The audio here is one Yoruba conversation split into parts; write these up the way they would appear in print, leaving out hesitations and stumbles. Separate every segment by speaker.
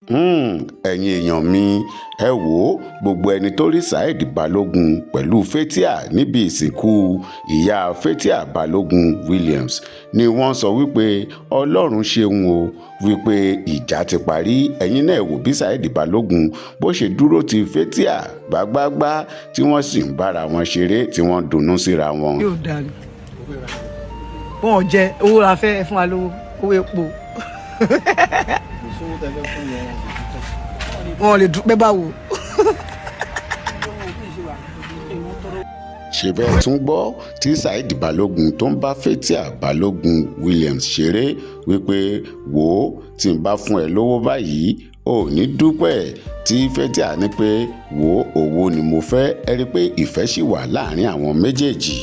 Speaker 1: ẹ̀yin èèyàn mi ẹ wò ó gbogbo ẹni tó rí Saheed Balogun pẹ̀lú Fathia níbi ìsìnkú ìyá Fathia Balogun Williams ni wọ́n sọ wípé Ọlọ́run ṣeun o wípé ìjà ti parí. Ẹ̀yin náà wò bí Saheed Balogun bó ṣe dúró ti Fathia gbágbágbá tí wọ́n sì ń bára wọn ṣeré tí wọ́n dunnú síra wọn.
Speaker 2: yóò dàrú wọn ò jẹ owó la fẹ́ fún wa lówó owó epo wọn ò lè dúpẹ́ báwo.
Speaker 1: ṣe bẹ́ẹ̀ tún gbọ́ tí Saheed Balogun tó ń bá Fathia Balogun Williams ṣeré wípé wò ó tí n bá fún ẹ lówó báyìí ò ní dúpẹ́ tí Fathia ní pé wò ó owó ni mo fẹ́. ẹ rí i pé ìfẹ́ ṣì wà láàrin àwọn méjèèjì.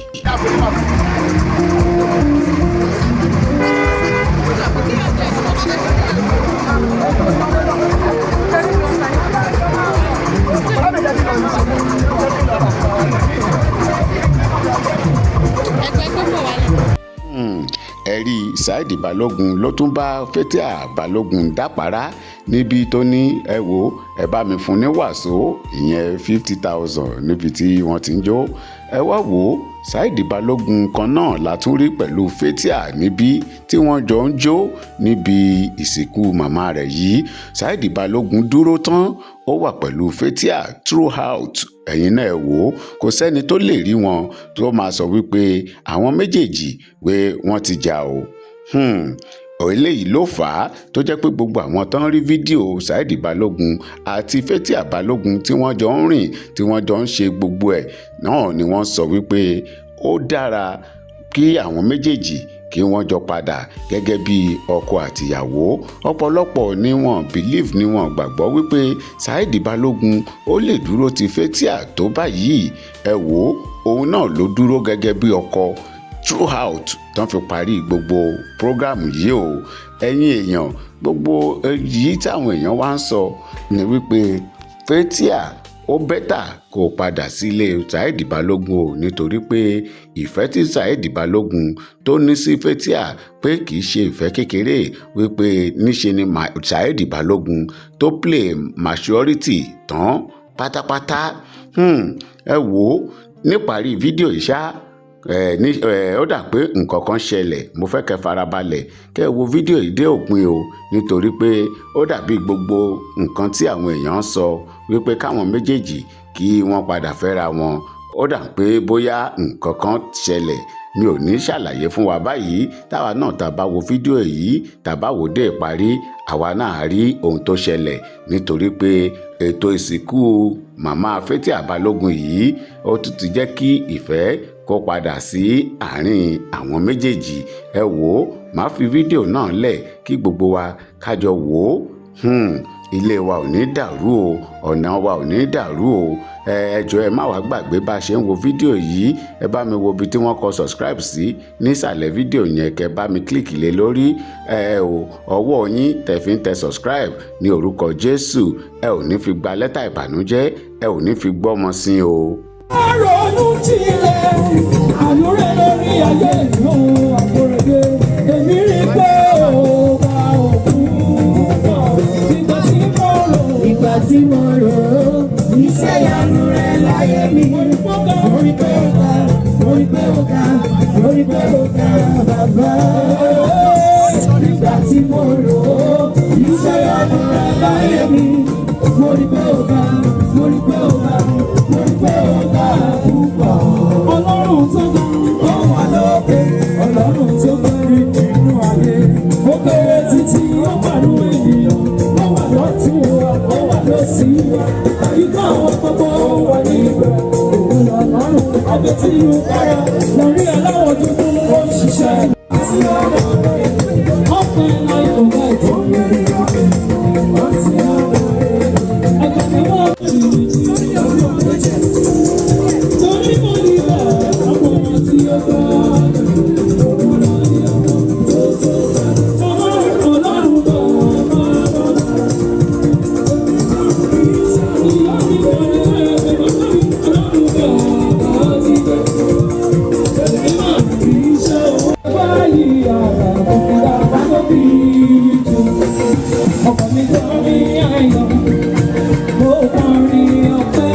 Speaker 1: ẹ̀rí Saheed Balogun ló tún bá Fathia Balogun dápàrá níbi tó ní ẹ wò ẹ bá mi fún ní wàsó ìyẹn 50,000 níbi tí wọ́n ti ń jó. ẹ wá wò Saheed Balogun kan náà la tún rí pẹ̀lú Fathia níbí tí wọ́n jọ ń jó níbi ìsìnkú màmá rẹ̀ yìí. Saheed Balogun dúró tán ó wà pẹ̀lú Fathia throughout. ẹ̀yin náà wò ó kò sẹ́ni tó lè rí wọn tó máa sọ wípé àwọn méjèèjì pé wọ́n ti jà o. eléyìí ló fà á tó jẹ́ pé gbogbo àwọn tó ń rí fídíò Saheed Balogun àti Fathia Balogun tí wọ́n jọ ń rìn tí wọ́n jọ ń ṣe gbogbo ẹ̀ náà ni wọ́n sọ wípé ó dára kí àwọn méjèèjì kí wọ́n jọ padà gẹ́gẹ́ bí ọkọ àtìyàwó. ọ̀pọ̀lọpọ̀ ni wọ́n believe ni wọ́n gbàgbọ́ wípé Saheed Balogun ó lè dúró ti Fathia tó báyìí. ẹ wò ó òun náà ló dúró gẹ́gẹ́ bí ọkọ throughout tán fi parí gbogbo prógrámù yìí o. ẹ̀yin èèyàn gbogbo èyí táwọn èèyàn wá ń sọ ni wípé Fathia ó bẹ́tà kó padà sílé Saheed Balogun o nítorí pé ìfẹ́ tí Saheed Balogun tó ní sí Fathia pé kì í ṣe ìfẹ́ kékeré wípé níṣe ni Saheed Balogun tó play maturity tán pátápátá. ẹ wò ó níparí fídíò yìí ṣá ó dà pé nǹkan kan ṣẹlẹ̀. mo fẹ́ kẹ́ farabalẹ̀ kẹ́ wo fídíò yìí dé òpin o nítorí pé ó dàbí gbogbo nǹkan tí àwọn èèyàn sọ wípé káwọn méjèèjì kí wọ́n padà fẹ́ra wọn. ó dà pé bóyá nǹkan kan ṣẹlẹ̀ mi ò ní ṣàlàyé fún wa báyìí. táwa náà tá bá wo fídíò yìí tá bá wò dé ìparí àwa náà rí ohun tó ṣẹlẹ̀ nítorí pé ètò ìsìnkú màmá Fathia Balogun yìí ó tún ti jẹ́ kí ìfẹ́ kó padà sí àárín àwọn méjèèjì. ẹ wò ó máa fi fídíò náà lẹ̀ kí gbogbo wa kájọ wò ó. ilé wa ò ní dàrú o ọ̀nà wa ò ní dàrú o. ẹ jọ̀ọ́ ẹ má wá gbàgbé bá a ṣe ń wo fídíò yìí ẹ bá mi wo ibi tí wọ́n kọ subscribe sí nísàlẹ̀ fídíò yẹn kẹ́ bá mi kílìkì lé lórí. ọwọ́ yín tẹ́ fi ń tẹ subscribe ní orúkọ Jésù ẹ ò ní fi gba lẹ́tà ìbànújẹ́ ẹ ò ní fi gbọ́mọ sí o.
Speaker 3: Ronú tilẹ̀, àánú rẹ̀ lórí ayé ìlú àkórèdé. Èmi rí pé ó bá òkú pọ̀. Ìgbà tí mo rò ó, iṣẹ́ ìyanu rẹ̀ láyé mi. Mo rí pé ó ga, mo rí pé ó ga, mo rí pé ó ga, mo rí pé ó ga bàbá. Ìgbà tí mo rò ó, iṣẹ́ ìyanu rẹ̀ láyé mi. Mo rí pé ó ga, mo rí pé ó ga, mo rí pé ó ga púpọ̀. Ọlọ́run tó ga, ó wà lókè. Ọlọ́run tó gbẹ́rí nínú ayé. Ó kéré títí ó pàdé ènìyàn. Ó wà lọ́tún wa, ó wà lọ́sí wa. Àyíká àwọn gbogbo wà ní ibẹ̀. Òun Ọlọ́run ọbẹ̀ tí yóò kára. Lórí aláwọ̀ dúdú ó ń ṣiṣẹ́. Àti ọ̀rọ̀ ọ̀pẹ láì kò bá ìtọ́jú. Àti ọ̀rọ̀ ẹgbẹ́ wọn kì í jí ọjọ́ méjì. Torí mo ní bá àwọn ọmọ tí ó bá òun náà ní ọmọ tó tó bá. Ọlọ́run bá bá bá bá. Ìyá mi wọlé ẹgbẹ́ ọlọ́run bá bá ti bẹ̀. ayọ̀. Mo kọrin ọpẹ́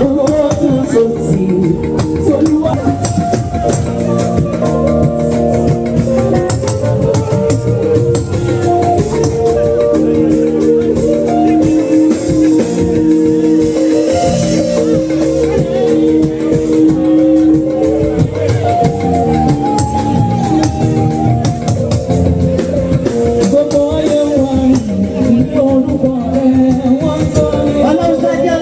Speaker 3: owó tuntun sí Olúwa. Gbogbo ayé wa ní orúkọ rẹ̀ wọ́n ń kọrin. Ọlọ́run ṣáájú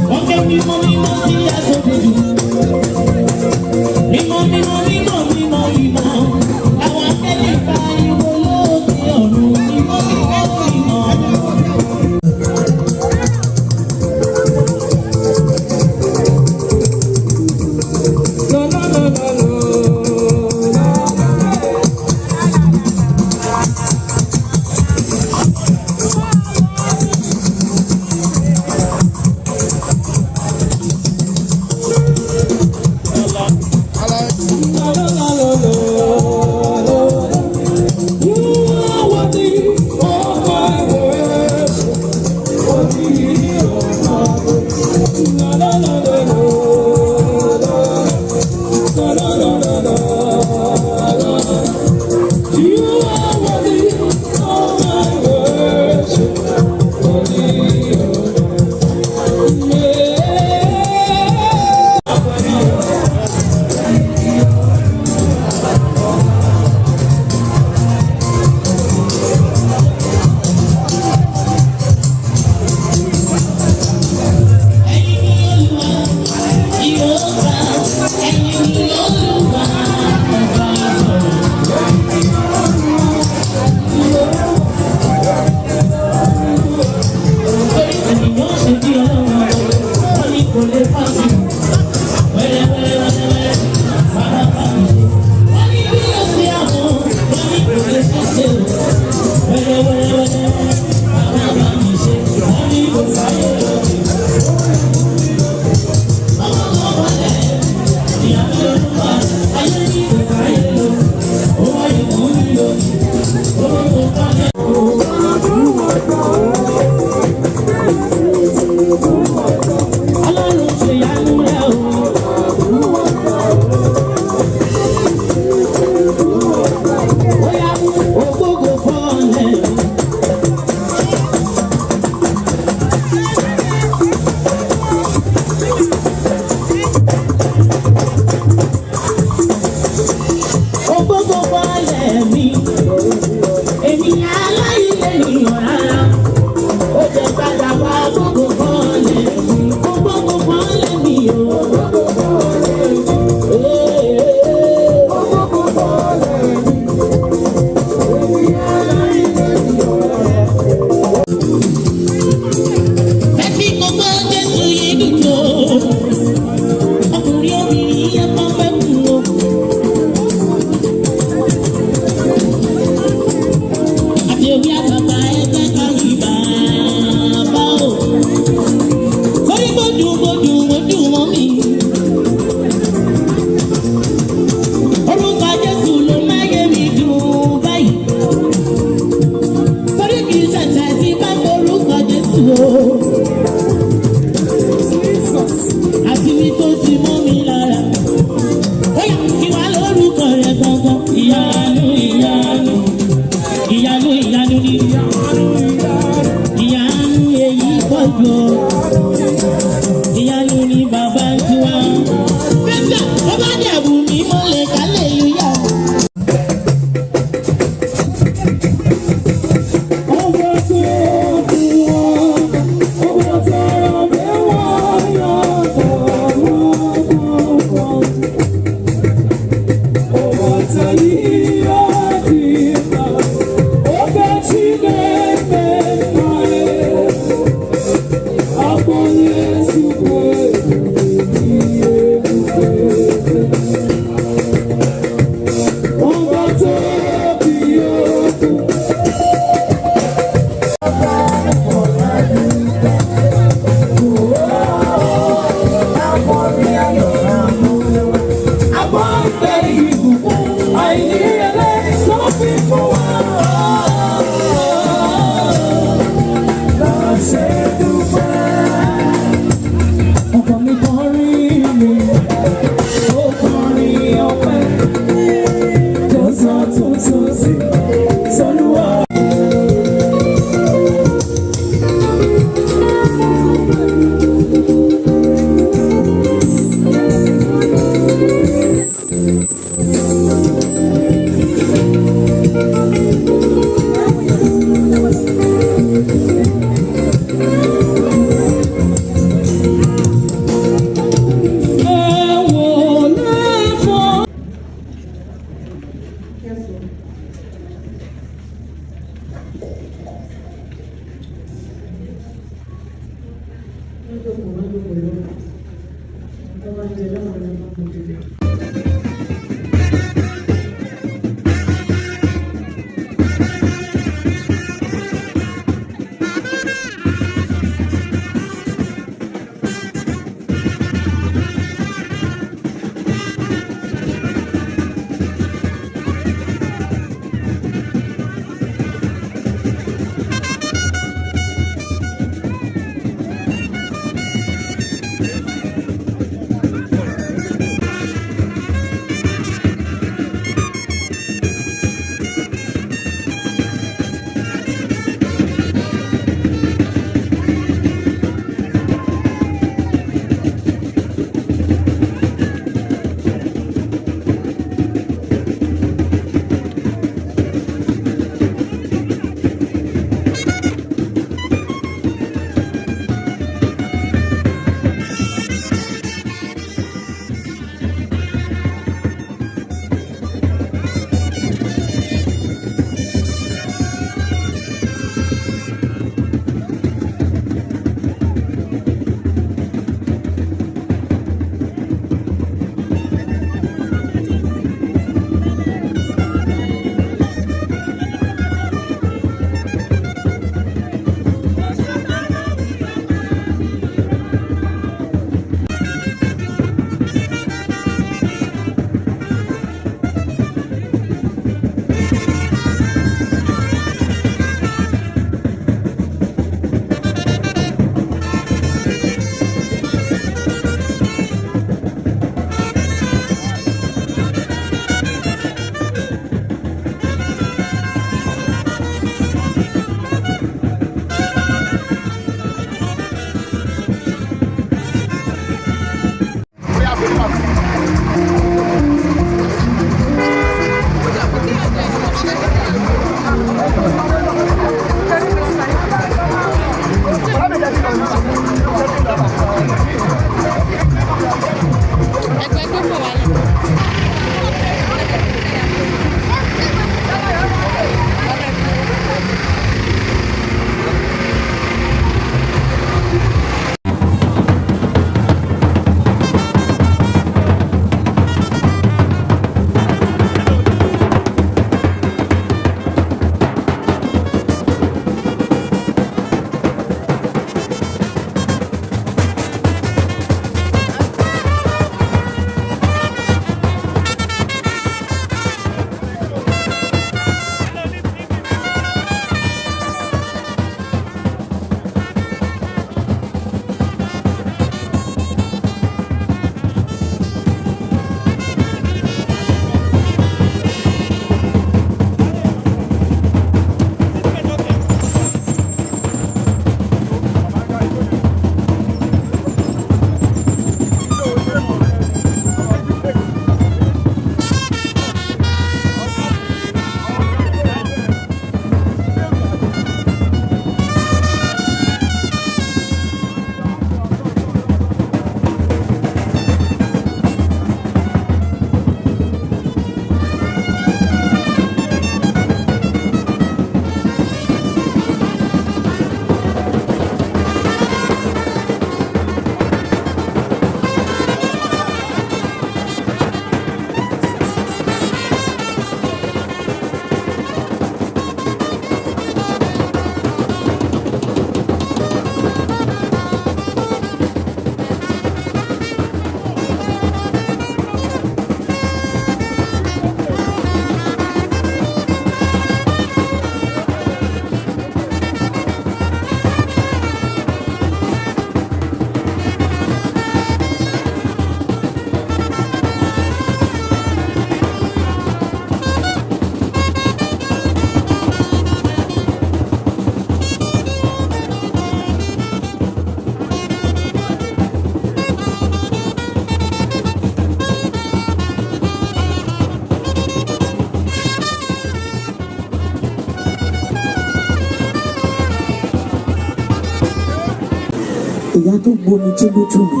Speaker 3: ìyá tó gbomi tí lójú mi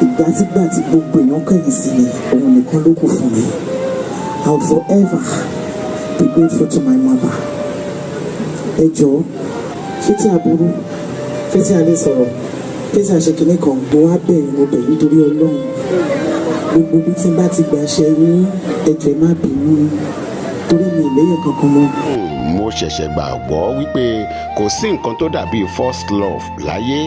Speaker 3: ìgbàtígbà tí gbogbo èèyàn kẹ̀yìn sí mi òun nìkan ló kù fún mi. I will forever be grateful to my mother. Ẹ jọ̀ọ́ ṣé tí aburú ṣé tí a lè sọ̀rọ̀ fẹsẹ̀ àṣekínní kan mo wá bẹ̀yìn mo bẹ̀ nítorí ọlọ́run gbogbo bí tí n bá ti gbàṣẹ yín ẹjọ́ ẹ má bínú torí mi ìléyìn kankan mọ́.
Speaker 1: mo ṣẹ̀ṣẹ̀ gbàgbọ́ wípé kò sí nǹkan tó dàbí first love láyé.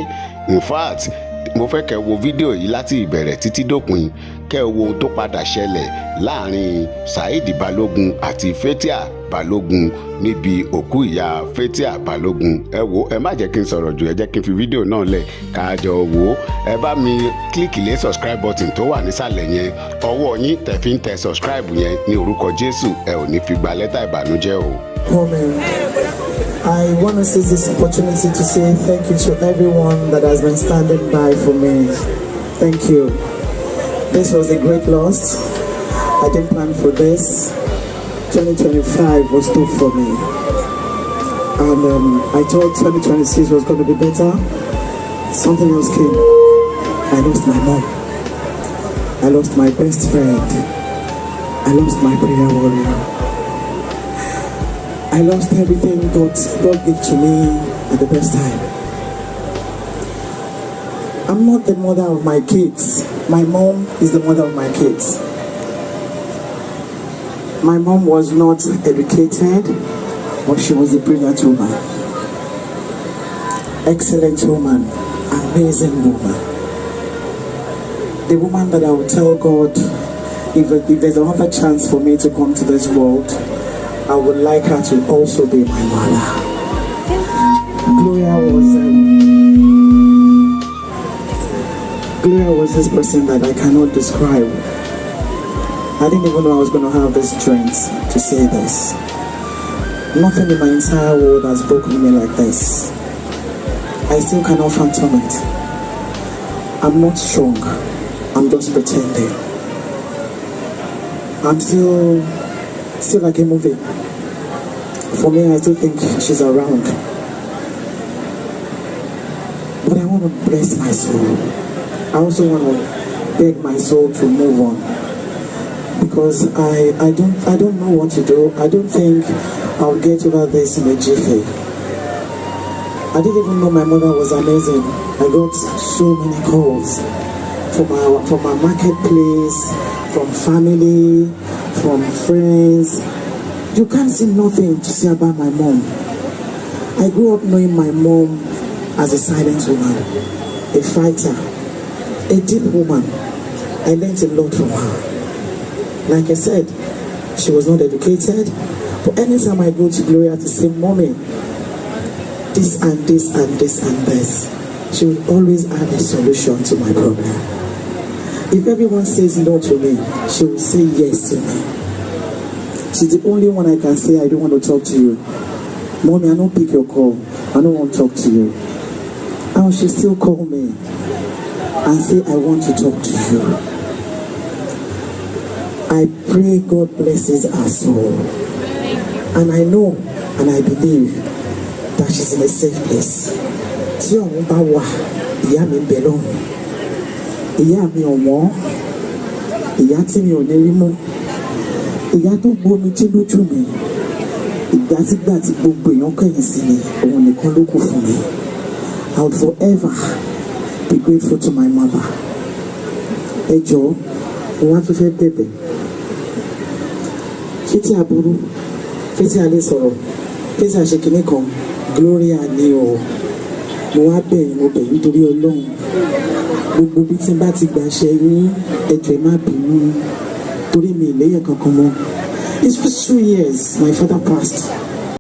Speaker 1: In fact mo fẹ́ kẹ́ wo fídíò yìí láti ìbẹ̀rẹ̀ títí dópin kẹ́ wo ohun tó padà ṣẹlẹ̀ láàrin Saheed Balogun àti Fathia Balogun níbi òkú ìyá Fathia Balogun. ẹ wo ẹ má jẹ́ kí n sọ̀rọ̀ jù ẹ jẹ́ kí n fi fídíò náà lẹ̀ ká jọ wò ó. ẹ bá mi kílíkì lé subscribe button tó wà nísàlẹ̀ yẹn ọwọ́ yín tẹ̀ fi ń tẹ subscribe yẹn ní orúkọ Jésù ẹ ò ní fi gba lẹ́tà ìbànújẹ́ o.
Speaker 3: Amen. I want to seize this opportunity to say thank you to everyone that has been standing by for me. Thank you. This was a great loss. I didn't plan for this. 2025 was tough for me. And I thought 2026 was going to be better. Something else came. I lost my mom. I lost my best friend. I lost my prayer warrior. I lost everything God gave to me at the best time. I'm not the mother of my kids. My mom is the mother of my kids. My mom was not educated, but she was a brilliant woman. Excellent woman, amazing woman. The woman that I would tell God, if there's another chance for me to come to this world, I would like her to also be my mother. Gloria was this person that I cannot describe. I didn't even know I was going to have this strength to say this. Nothing in my entire world has broken me like this. I still cannot fathom it. I'm not strong. I'm just pretending. I'm still like a movie. For me, I still think she's around. But I want to bless my soul. I also want to beg my soul to move on. Because I don't know what to do. I don't think I'll get over this in a jiffy. I didn't even know my mother was amazing. I got so many calls from my marketplace, from family, from friends. You can't see nothing to say about my mom. I grew up knowing my mom as a silent woman, a fighter, a deep woman. I learned a lot from her. Like I said, she was not educated, but anytime I go to Gloria to say, Mommy, this and this and this and this, she would always add a solution to my problem. If everyone says no to me, she will say yes to me. She's the only one I can say, I don't want to talk to you. Mommy, I don't pick your call. I don't want to talk to you. And she still call me and say, I want to talk to you. I pray God blesses her soul. And I know and I believe that she's in a safe place. Tí ọ̀hún bá wà, ìyá mi ń bẹ lọ́hùn. Ìyá mi ọ̀wọ́n, ìyá tí mi ò ní rí mú. Ìyá tó gbomi tí lójú mi. Ìgbàtígbà tí gbogbo èèyàn kẹ̀yìn sí mi, òun nìkan ló kù fún mi. I would forever be grateful to my mother. Ẹ jọ̀ọ́, mo wá tún fẹ́ bẹ̀bẹ̀. Fathia burú, Fathia lè sọ̀rọ̀, Fathia ṣe kinní kan, Gloria ni o. Mo wá bẹ̀yìn mo bẹ̀ nítorí Ọlọ́run. Gbogbo bí tí n bá ti gbàṣẹ yín, ẹ jọ̀ọ́ ẹ má bínú torí mi ìléyìn kankan mọ́. It's just 2 years my father passed.